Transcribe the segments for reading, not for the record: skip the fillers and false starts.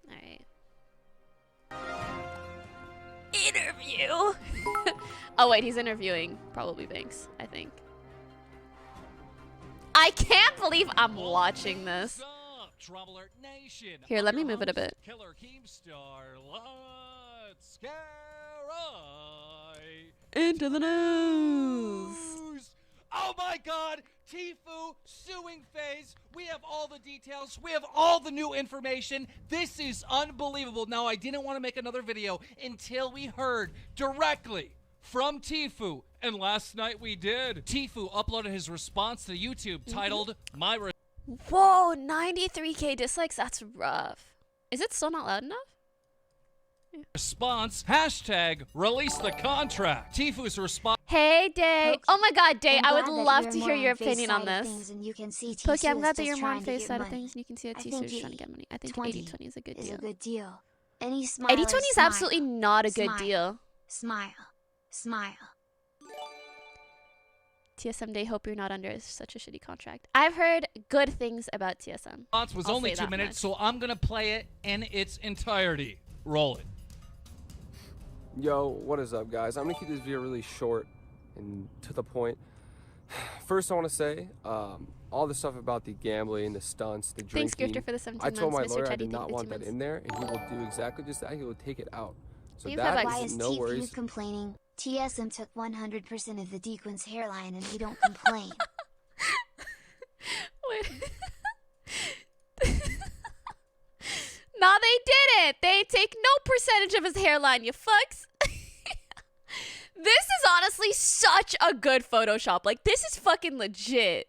Alright. Interview! Oh wait, he's interviewing probably Banks, I think. I can't believe I'm watching this. DramaAlert Nation. Here, let me move it a bit. Killer Keemstar, let's get right into the news. Oh my god, Tfue suing FaZe. We have all the details. We have all the new information. This is unbelievable. Now, I didn't want to make another video until we heard directly from Tfue. And last night we did. Tfue uploaded his response to YouTube titled, Whoa, 93k dislikes? That's rough. Is it still not loud enough? Response, hashtag release the contract. Tfue's response. Hey, Day. Oh my god, Day, I would glad that love you're to more hear on your FaZe opinion on side of this. things and you can see Poki, I'm Tfue glad is that you're just more on trying to FaZe get side of money. things and you can see that I Tfue think is trying to get money. I think 20 80-20 is a good is deal. a good deal. Any smile. 80-20 is smile. absolutely not a good Smile. deal. Smile. Smile. TSM Day, hope you're not under such a shitty contract. I've heard good things about TSM. Response was only 2 minutes, so I'm gonna play it in its entirety. Roll it. Yo, what is up, guys? I'm gonna keep this video really short and to the point. First, I want to say all the stuff about the gambling, the stunts, the drinking. Thanks, Grifter, for the 17 I told my months. Mr. lawyer I Teddy, did not want that in there, and he will do exactly just that. He will take it out. So that Why is is no Tfue worries. complaining? TSM took 100% of the Dequin's hairline and he don't complain. Wait. No, they didn't. They take no percentage of his hairline, you fucks. This is honestly such a good Photoshop. Like, this is fucking legit.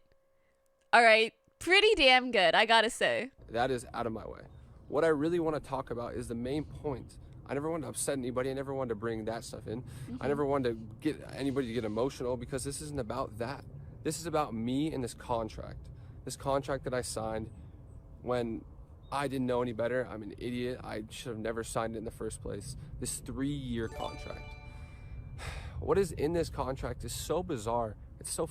All right. Pretty damn good, I gotta say. That is out of my way. What I really want to talk about is the main point. I never wanted to upset anybody. I never wanted to bring that stuff in. I never wanted to get anybody to get emotional because this isn't about that. This is about me and this contract. This contract that I signed when I didn't know any better. I'm an idiot. I should have never signed it in the first place. This 3-year contract. What is in this contract is so bizarre. It's so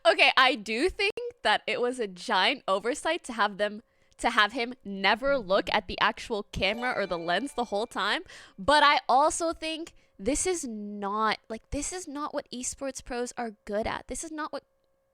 Okay, I do think that it was a giant oversight to have him never look at the actual camera or the lens the whole time. But I also think this is not what esports pros are good at. This is not what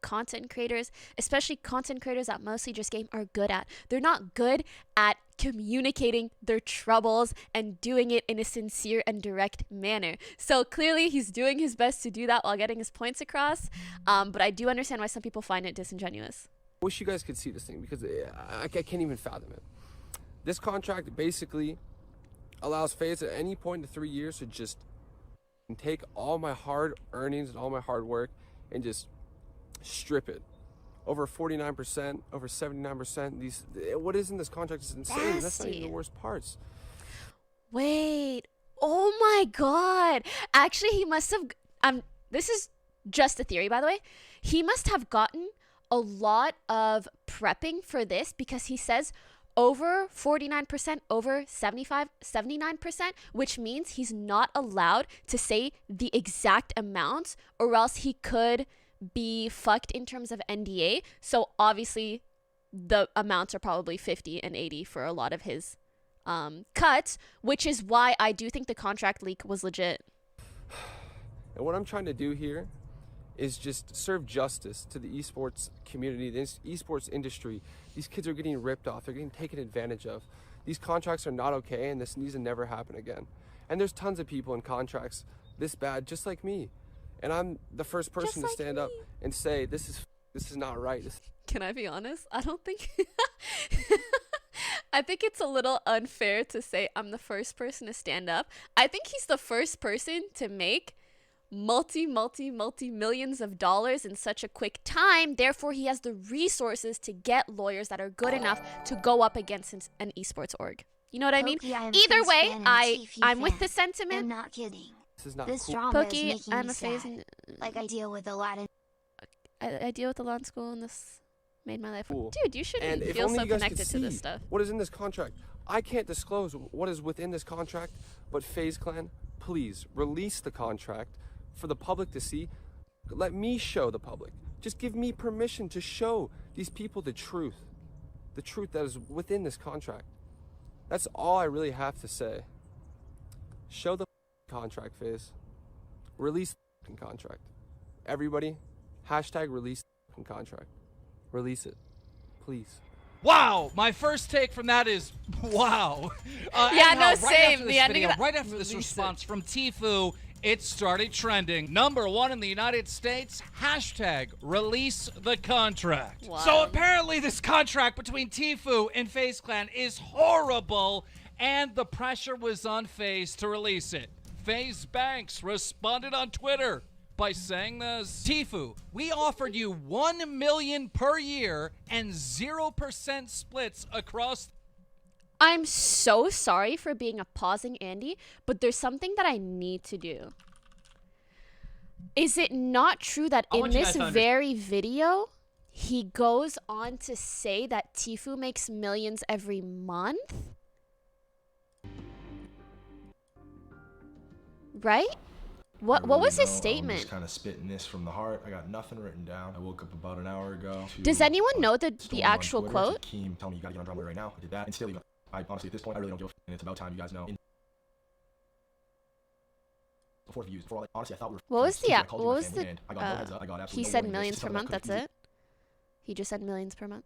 content creators, especially content creators that mostly just game, are good at. They're not good at communicating their troubles and doing it in a sincere and direct manner. So clearly he's doing his best to do that while getting his points across. But I do understand why some people find it disingenuous. I wish you guys could see this thing because I can't even fathom it. This contract basically allows FaZe at any point in 3 years to just take all my hard earnings and all my hard work and just strip it. Over 49%, over 79%. What is in this contract is insane. That's not even the worst parts. Wait. Oh my god. Actually, he must have this is just a theory, by the way. He must have gotten a lot of prepping for this because he says over 49%, over 79%, which means he's not allowed to say the exact amounts or else he could be fucked in terms of NDA. So obviously the amounts are probably 50 and 80 for a lot of his cuts, which is why I do think the contract leak was legit. And what I'm trying to do here is just serve justice to the esports community, the esports industry. These kids are getting ripped off. They're getting taken advantage of. These contracts are not okay, and this needs to never happen again. And there's tons of people in contracts this bad, just like me. And I'm the first person to stand up and say, this is not right. Can I be honest? I don't think... I think it's a little unfair to say I'm the first person to stand up. I think he's the first person to make multi-millions of dollars in such a quick time. Therefore, he has the resources to get lawyers that are good enough to go up against an esports org. You know what I mean? Either way, I'm with the sentiment. I'm not kidding. This is not This cool. drama Poki, is making I'm me a FaZe. sad. Like I deal with a lot of... I deal with a lot in school, and this made my life. Cool. Dude, you shouldn't And if feel only so you guys connected could to this see stuff. what is in this contract. I can't disclose what is within this contract, but FaZe Clan, please release the contract for the public to see. Let me show the public. Just give me permission to show these people the truth. the truth that is within this contract. That's all I really have to say. Show the contract, FaZe. Release the contract. Everybody, hashtag release the contract. Release it, please. Wow, my first take from that is wow. Yeah, anyhow, no, same. The ending of that- right after this response from Tfue, it started trending. #1 in the United States, hashtag release the contract. Wow. So apparently this contract between Tfue and FaZe Clan is horrible, and the pressure was on FaZe to release it. FaZe Banks responded on Twitter by saying this: Tfue, we offered you $1 million per year and 0% splits across. I'm so sorry for being a pausing Andy, but there's something that I need to do. Is it not true that in this very video, he goes on to say that Tfue makes millions every month? Right? What was his statement? I'm just kind of spitting this from the heart. I got nothing written down. I woke up about an hour ago. Does anyone know the actual quote? Keem, tell me you gotta get on DramaAlert right now. I did that, and still, I honestly at this point I really don't give a f. And it's about time you guys know. Before views, before all that, honestly, I thought we were. What was the? I What called you my was family, the? and I got no heads up. I got absolutely He no said warning. millions This per is month. something That's it. He just said millions per month.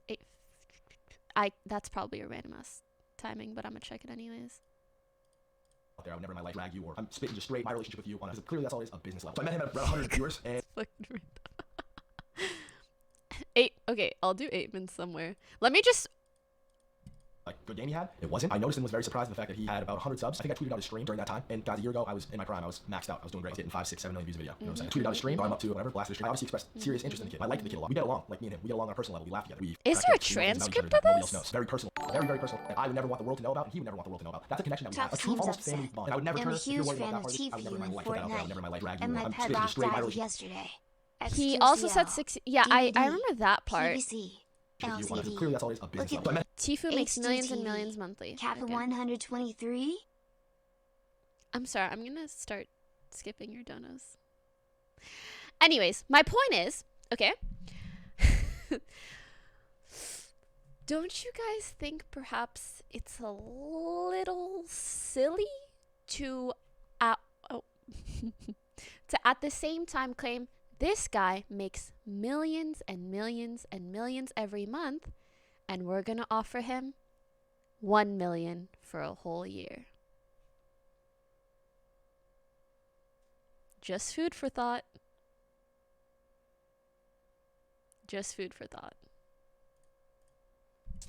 That's probably a random ass timing, but I'm gonna check it anyways. Out there, I would never in my life drag you, or I'm spitting just straight my relationship with you on. Clearly, that's all it is, a business level. So I met him at around 100 viewers, and Eight. Okay, I'll do 8 minutes somewhere. Let me just. like good game he had. It wasn't. I noticed and was very surprised at the fact that he had about 100 subs. I think I tweeted out his stream during that time. And guys, a year ago, I was in my prime. I was maxed out. I was doing great. I was hitting 5, 6, 7 million views a video. You know what I'm saying? I tweeted out his stream. I'm up to whatever. Blasted his stream. I obviously expressed serious interest in the kid. I liked the kid a lot. We get along. Like me and him. We get along on a personal level. We laugh together. Is there a transcript of Nobody this? else knows. Very personal. Very, very personal. And I would never want the world to know about, and he would never want the world to know about. That's a connection that we have. A true Seems almost upset. family bond. And I would never I'm turn a if you're huge worried fan about of that part. I would never in my Tfue life put that out there. I would never in my life drag you. and my I'm pet spitting just rock straight my died relationship. yesterday. He also said XQCL, 6. Yeah, I DVD, remember that part. PVC, With you on it. LCD. Clearly, that's all it is, a business Look level. at So I met Tfue makes millions and HDTV, millions monthly. Kappa Okay. 123. I'm sorry, I'm gonna start skipping your donos. Anyways, my point is, okay. Don't you guys think perhaps it's a little silly to, to at the same time claim this guy makes millions and millions and millions every month, and we're gonna offer him 1 million for a whole year? Just food for thought. Just food for thought.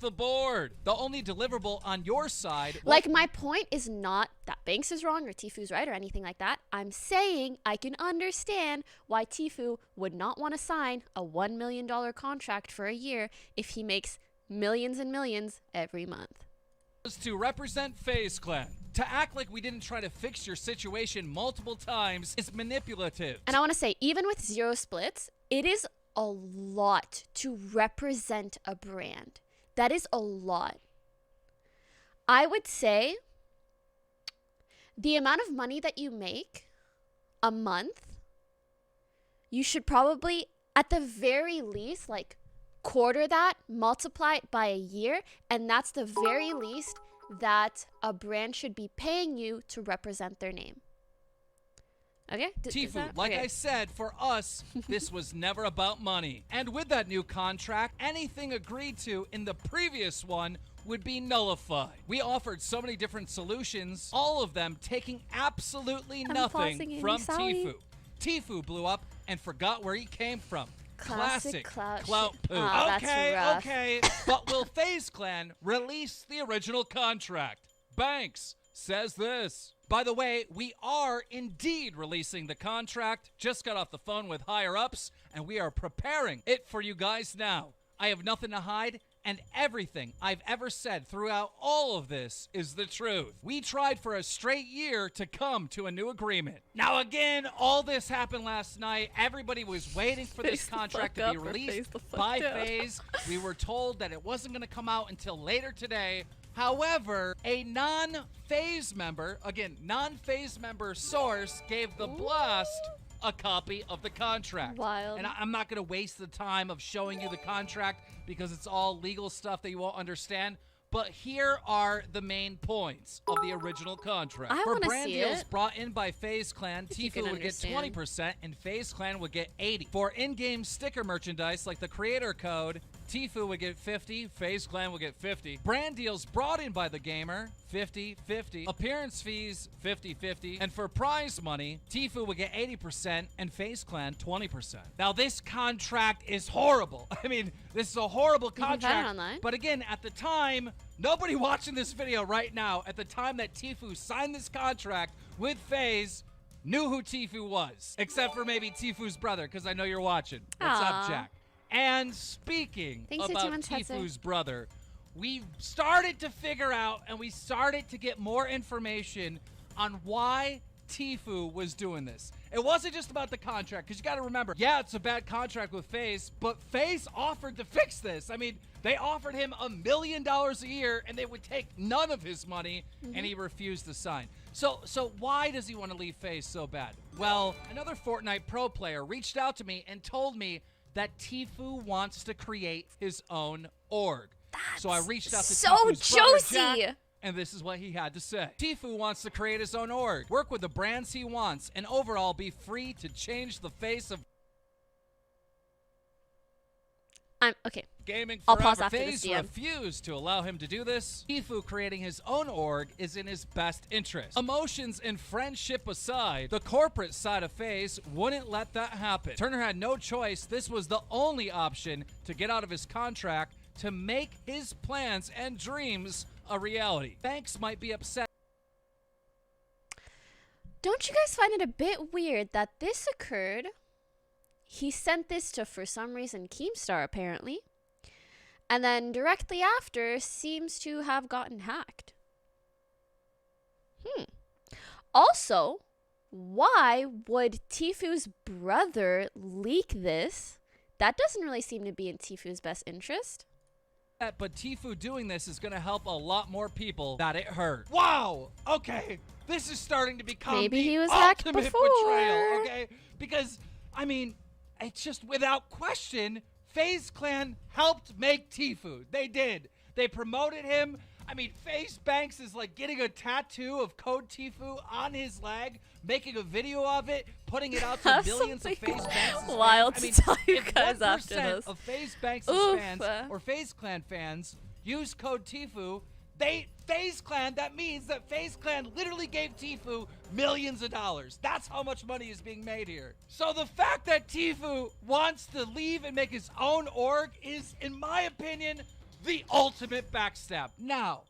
The board. The only deliverable on your side. Like, my point is not that Banks is wrong or Tfue's right or anything like that. I'm saying I can understand why Tfue would not want to sign a $1 million contract for a year if he makes millions and millions every month. To represent FaZe Clan. To act like we didn't try to fix your situation multiple times is manipulative. And I want to say, even with 0 splits, it is a lot to represent a brand. That is a lot. I would say the amount of money that you make a month, you should probably, at the very least, like, quarter that, multiply it by a year, and that's the very least that a brand should be paying you to represent their name. Okay? Tfue, like I said, for us, this was never about money. And with that new contract, anything agreed to in the previous one would be nullified. We offered so many different solutions, all of them taking absolutely nothing from Tfue. Tfue blew up and forgot where he came from. Classic clout poo. Oh, Okay. But will FaZe Clan release the original contract? Banks says this. By the way, we are indeed releasing the contract. Just got off the phone with higher ups, and we are preparing it for you guys now. I have nothing to hide, and everything I've ever said throughout all of this is the truth. We tried for a straight year to come to a new agreement. Now again, all this happened last night. Everybody was waiting for this contract to be released by FaZe. We were told that it wasn't going to come out until later today. However, a non-FaZe member source gave the blast a copy of the contract. Wild. And I'm not going to waste the time of showing you the contract because it's all legal stuff that you won't understand. But here are the main points of the original contract. I For wanna brand see deals it. brought in by FaZe Clan, you can Tfue would get understand. 20% and FaZe Clan would get 80%. For in-game sticker merchandise like the creator code, Tfue would get 50, FaZe Clan would get 50. Brand deals brought in by the gamer, 50-50. Appearance fees, 50-50. And for prize money, Tfue would get 80% and FaZe Clan 20%. Now this contract is horrible. I mean, this is a horrible can find it contract. online. But again, at the time, nobody watching this video right now, at the time that Tfue signed this contract with FaZe, knew who Tfue was. Except for maybe Tfue's brother, because I know you're watching. What's Aw. up, Jack? And speaking Thanks for about 2 months, Hetzer. Tfue's brother, we started to figure out and we started to get more information on why Tfue was doing this. It wasn't just about the contract, because you got to remember, yeah, it's a bad contract with FaZe, but FaZe offered to fix this. I mean, they offered him $1 million a year, and they would take none of his money, and he refused to sign. So why does he want to leave FaZe so bad? Well, another Fortnite pro player reached out to me and told me that Tfue wants to create his own org. So I reached out to so Tfue's brother, juicy. Jack, and this is what he had to say. Tfue wants to create his own org, work with the brands he wants, and overall be free to change the face of Okay. gaming I'll forever. pause after this, FaZe DM. refused to allow him to do this. Tfue creating his own org is in his best interest. Emotions and friendship aside, the corporate side of FaZe wouldn't let that happen. Turner had no choice. This was the only option to get out of his contract to make his plans and dreams a reality. Banks might be upset. Don't you guys find it a bit weird that this occurred? He sent this to, for some reason, Keemstar, apparently. And then directly after, seems to have gotten hacked. Also, why would Tfue's brother leak this? That doesn't really seem to be in Tfue's best interest. But Tfue doing this is going to help a lot more people that it hurt. Wow! Okay, this is starting to become Maybe the he was hacked ultimate before. betrayal, okay? Because, I mean, it's just without question, FaZe Clan helped make Tfue. They did. They promoted him. I mean, FaZe Banks is like getting a tattoo of code Tfue on his leg, making a video of it, putting it out to That's millions of something FaZe Banks fans. wild I to mean, tell you if guys 1% after this. of FaZe Banks Oof. fans or FaZe Clan fans use code Tfue, FaZe Clan, that means that FaZe Clan literally gave Tfue millions of dollars. That's how much money is being made here. So the fact that Tfue wants to leave and make his own org is, in my opinion, the ultimate backstab. Now,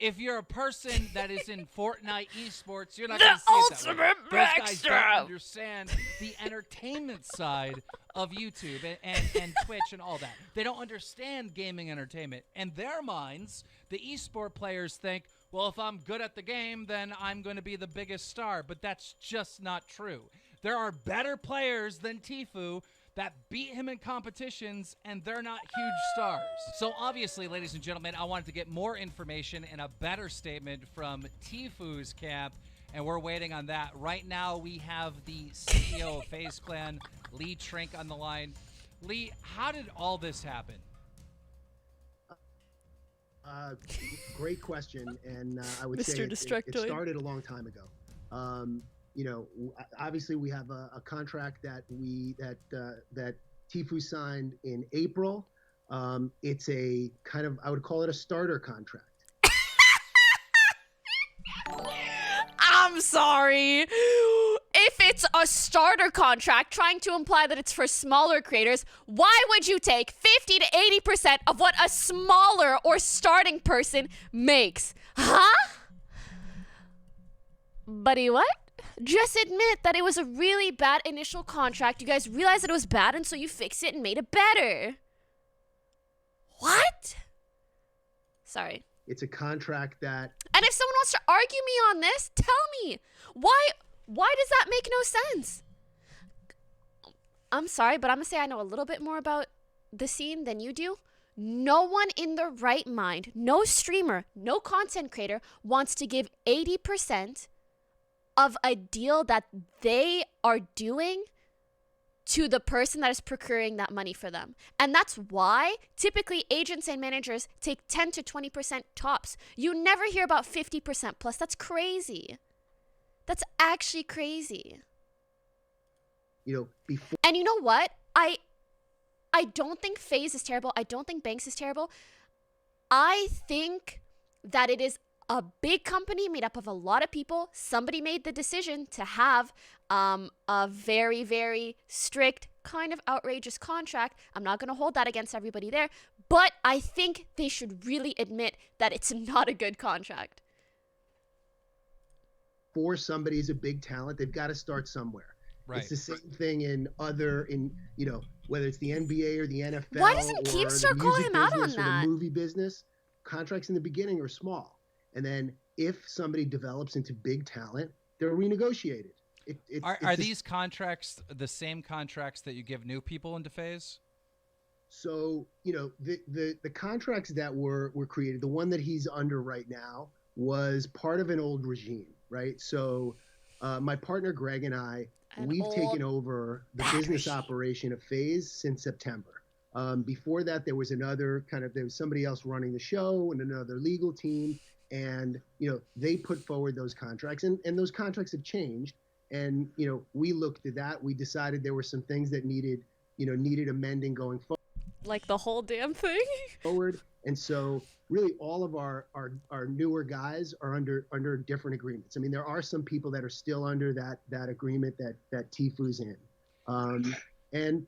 if you're a person that is in Fortnite esports, you're not going to see it that way. Those guys don't understand the entertainment side of YouTube and Twitch and all that. They don't understand gaming entertainment. In their minds, the esport players think, well, if I'm good at the game, then I'm going to be the biggest star. But that's just not true. There are better players than Tfue that beat him in competitions, and they're not huge stars. So obviously, ladies and gentlemen, I wanted to get more information and a better statement from Tfue's camp, and we're waiting on that. Right now, we have the CEO of FaZe Clan, Lee Trink, on the line. Lee, how did all this happen? Great question, and I would Mr. say it Destructoid. started a long time ago. You know, obviously we have a contract that that Tfue signed in April. It's a kind of, I would call it a starter contract. I'm sorry. If it's a starter contract trying to imply that it's for smaller creators, why would you take 50 to 80% of what a smaller or starting person makes? Huh? Buddy, what? Just admit that it was a really bad initial contract. You guys realized that it was bad, and so you fixed it and made it better. What? Sorry. It's a contract that And if someone wants to argue me on this, tell me. Why does that make no sense? I'm sorry, but I'm going to say I know a little bit more about the scene than you do. No one in their right mind, no streamer, no content creator wants to give 80% of a deal that they are doing to the person that is procuring that money for them. And that's why typically agents and managers take 10 to 20% tops. You never hear about 50% plus. That's crazy. That's actually crazy. Before. And you know what? I don't think FaZe is terrible. I don't think Banks is terrible. I think that it is a big company made up of a lot of people. Somebody made the decision to have a very, very strict, kind of outrageous contract. I'm not going to hold that against everybody there, but I think they should really admit that it's not a good contract. Before somebody's a big talent, they've got to start somewhere. Right. It's the same thing in whether it's the NBA or the NFL. Why doesn't Keemstar call him out on or that? the movie business, contracts in the beginning are small. And then if somebody develops into big talent, they're renegotiated. Are these contracts the same contracts that you give new people into FaZe? So, the contracts that were created, the one that he's under right now was part of an old regime, right? So my partner Greg and I, we've taken over the business operation of FaZe since September. Before that, there was somebody else running the show and another legal team. And, they put forward those contracts and those contracts have changed. And, we looked at that. We decided there were some things that needed amending going forward. Like the whole damn thing? And so really all of our newer guys are under different agreements. I mean, there are some people that are still under that agreement that Tfue's in.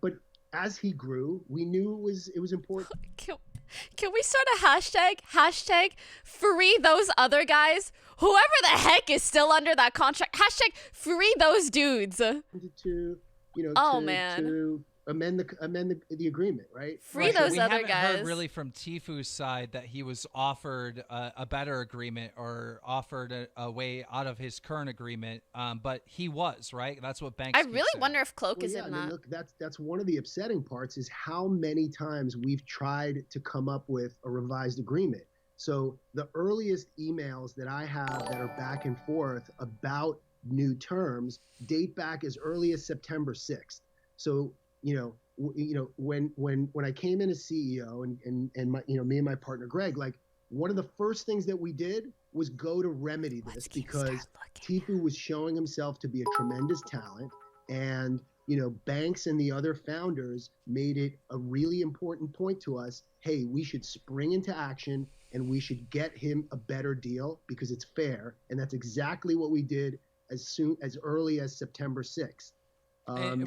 But as he grew, we knew it was important. Can we start a hashtag free those other guys? Whoever the heck is still under that contract, hashtag free those dudes. To amend the agreement, right? Free those other guys. We haven't heard really from Tfue's side that he was offered a better agreement or offered a way out of his current agreement, but he was, right? That's what Banks. I really wonder if Cloak is in that. Look, that's one of the upsetting parts is how many times we've tried to come up with a revised agreement. So the earliest emails that I have that are back and forth about new terms date back as early as September 6th. So when I came in as CEO and my, me and my partner Greg, like one of the first things that we did was go to remedy this because Tfue was showing himself to be a tremendous talent, and Banks and the other founders made it a really important point to us. Hey, we should spring into action and we should get him a better deal because it's fair, and that's exactly what we did as early as September 6th.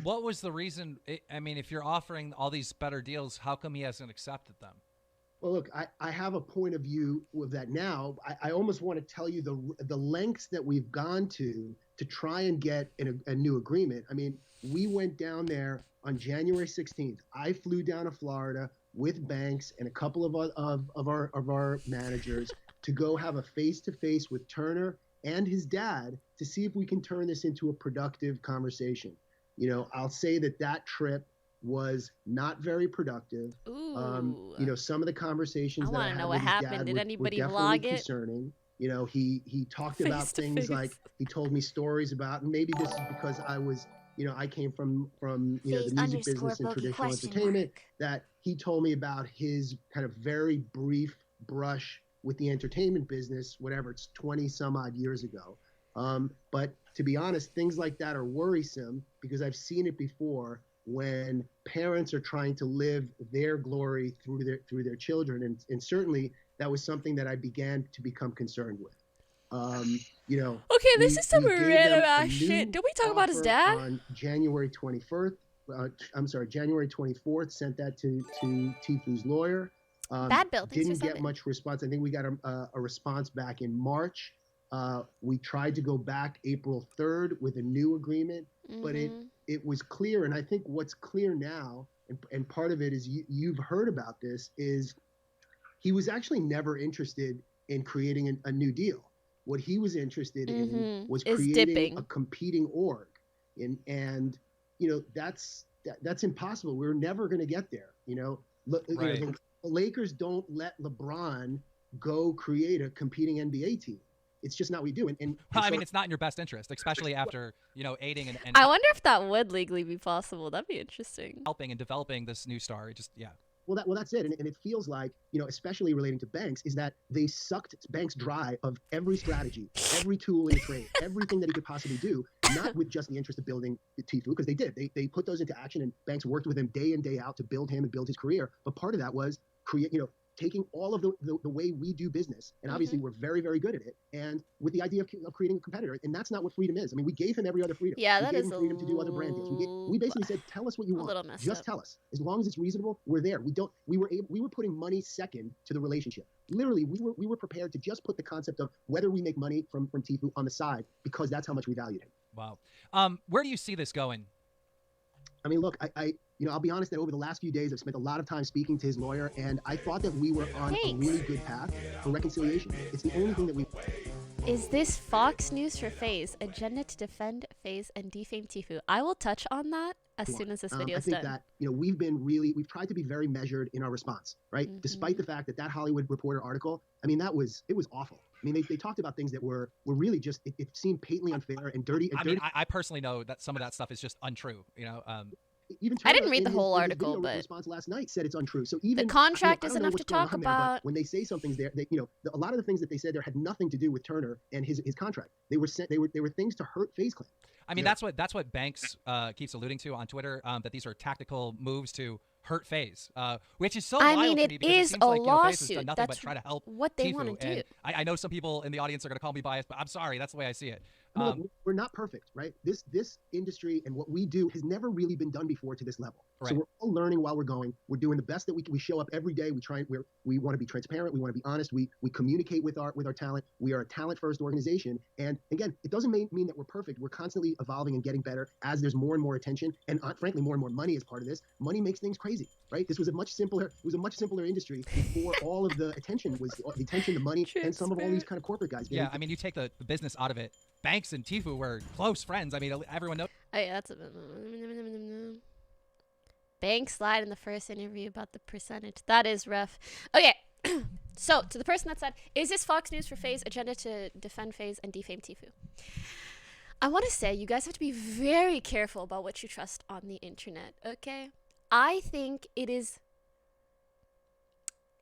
What was the reason? I mean, if you're offering all these better deals, how come he hasn't accepted them? Well, look, I have a point of view with that now. I almost want to tell you the lengths that we've gone to try and get a new agreement. I mean, we went down there on January 16th. I flew down to Florida with Banks and a couple of our managers to go have a face-to-face with Turner and his dad to see if we can turn this into a productive conversation. I'll say that trip was not very productive. Ooh. Some of the conversations I want to know what happened. Did anybody vlog it? Concerning. He talked about things like he told me stories about, and maybe this is because I came from the music business and traditional entertainment, that he told me about his kind of very brief brush with the entertainment business, whatever, it's 20 some odd years ago. But to be honest, things like that are worrisome because I've seen it before when parents are trying to live their glory through their children, and certainly that was something that I began to become concerned with. Okay, this is some random ass shit. Did we talk about his dad? On January 24th, January 24th, sent that to Tfue's lawyer. Bad Bill. Didn't get much response. I think we got a response back in March. We tried to go back April 3rd with a new agreement, but it was clear. And I think what's clear now, and part of it is you've heard about this, is he was actually never interested in creating a new deal. What he was interested in was creating a competing org. And that's impossible. We're never going to get there. The Lakers don't let LeBron go create a competing NBA team. It's just not what we do. Well, I mean, it's not in your best interest, especially after, you know, aiding and I wonder if that would legally be possible. That'd be interesting. helping and developing this new star. It just, yeah. Well, that's it. And it feels like, you know, especially relating to banks, is that they sucked banks dry of every strategy, every tool in the trade, everything that he could possibly do, not with just the interest of building Tfue, because they did. They put those into action, and banks worked with him day in, day out to build him and build his career. But part of that was taking all of the way we do business, and obviously we're very, very good at it, and with the idea of creating a competitor, and that's not what freedom is. I mean, we gave him every other freedom. Yeah, we that gave is him freedom to do other brand deals. We basically said, tell us what you want. little messed Just up. tell us. As long as it's reasonable, we're there. We were putting money second to the relationship. Literally, we were prepared to just put the concept of whether we make money from Tfue on the side, because that's how much we valued him. Wow. Where do you see this going? I mean, look, I'll be honest that over the last few days, I've spent a lot of time speaking to his lawyer, and I thought that we were on a really good path for reconciliation. It's the only thing that we... Is this Fox News for FaZe? Agenda to defend FaZe and defame Tfue. I will touch on that as soon as this video is done. I think that, we've tried to be very measured in our response, right? Despite the fact that Hollywood Reporter article, I mean, it was awful. I mean, they talked about things that were really just, it seemed patently unfair and dirty. I personally know that some of that stuff is just untrue, you know. Even I didn't read the in whole his article, video but response last night said it's untrue. So even the contract I is don't know enough what's to going talk on there, but about. when they say something's there, a lot of the things that they said there had nothing to do with Turner and his contract. They were things to hurt FaZe Clan. I mean, that's what Banks keeps alluding to on Twitter, that these are tactical moves to hurt FaZe, which is so wild to me, because it seems like, FaZe has done nothing but try to help what they Tfue. want to do. And I know some people in the audience are going to call me biased, but I'm sorry, that's the way I see it. Look, we're not perfect, right? This industry and what we do has never really been done before to this level. Right. So we're all learning while we're going. We're doing the best that we can. We show up every day. We want to be transparent. We want to be honest. We communicate with our talent. We are a talent first organization. And again, it doesn't mean that we're perfect. We're constantly evolving and getting better as there's more and more attention, and frankly more and more money as part of this. Money makes things crazy, right? This was a much simpler industry before all of the attention was the money, and some of all these kind of corporate guys. Yeah, I mean, you take the business out of it. Banks and Tfue were close friends. I mean, everyone knows. Oh, yeah, that's Banks lied in the first interview about the percentage. That is rough. Okay, so to the person that said, is this Fox News for FaZe? Agenda to defend FaZe and defame Tfue. I want to say you guys have to be very careful about what you trust on the internet, okay? I think it is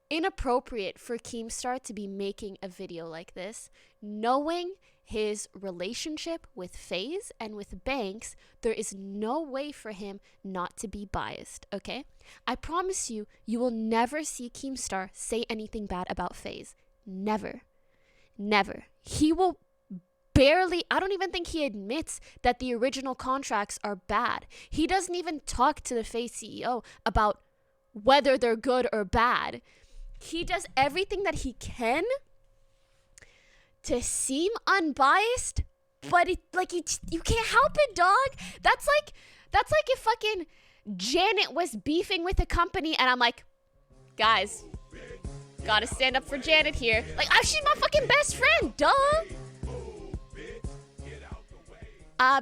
inappropriate for Keemstar to be making a video like this, knowing his relationship with FaZe and with Banks. There is no way for him not to be biased, okay? I promise you, you will never see Keemstar say anything bad about FaZe. Never. Never. He will barely, I don't even think he admits that the original contracts are bad. He doesn't even talk to the FaZe CEO about whether they're good or bad. He does everything that he can to seem unbiased, but you can't help it, dog. That's like if fucking Janet was beefing with a company and I'm like, guys, gotta stand up for Janet here. Like, she's my fucking best friend, duh.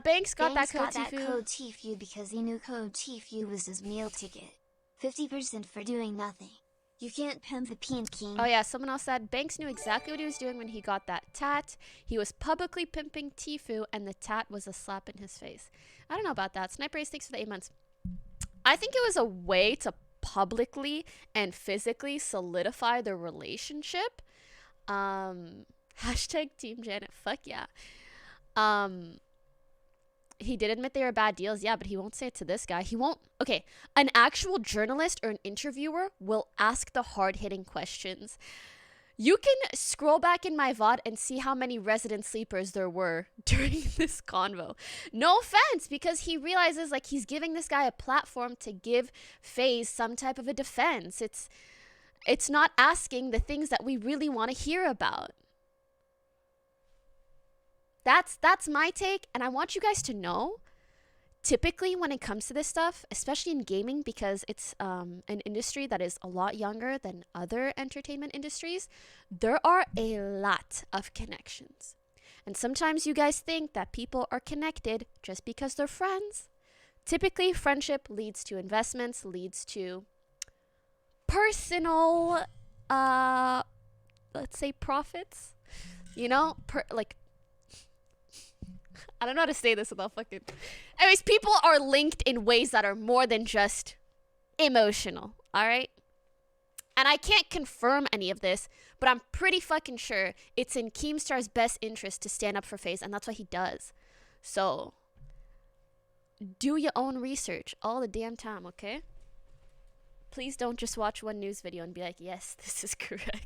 Banks got that code Tfue because he knew code Tfue was his meal ticket. 50% for doing nothing. You can't pimp the Pink King. Oh yeah, someone else said Banks knew exactly what he was doing when he got that tat. He was publicly pimping Tfue, and the tat was a slap in his face. I don't know about that. Sniper Ace, thanks for the 8 months. I think it was a way to publicly and physically solidify the relationship. Hashtag Team Janet. Fuck yeah. He did admit they were bad deals, yeah, but he won't say it to this guy. He won't. Okay, an actual journalist or an interviewer will ask the hard-hitting questions. You can scroll back in my VOD and see how many resident sleepers there were during this convo. No offense, because he realizes like he's giving this guy a platform to give FaZe some type of a defense. It's not asking the things that we really want to hear about. That's my take, and I want you guys to know, typically when it comes to this stuff, especially in gaming, because it's an industry that is a lot younger than other entertainment industries, there are a lot of connections. And sometimes you guys think that people are connected just because they're friends. Typically, friendship leads to investments, leads to personal, let's say profits. You know, like, I don't know how to say this without fucking. Anyways, people are linked in ways that are more than just emotional. All right. And I can't confirm any of this, but I'm pretty fucking sure it's in Keemstar's best interest to stand up for FaZe, and that's what he does. So, do your own research all the damn time, okay? Please don't just watch one news video and be like, yes, this is correct.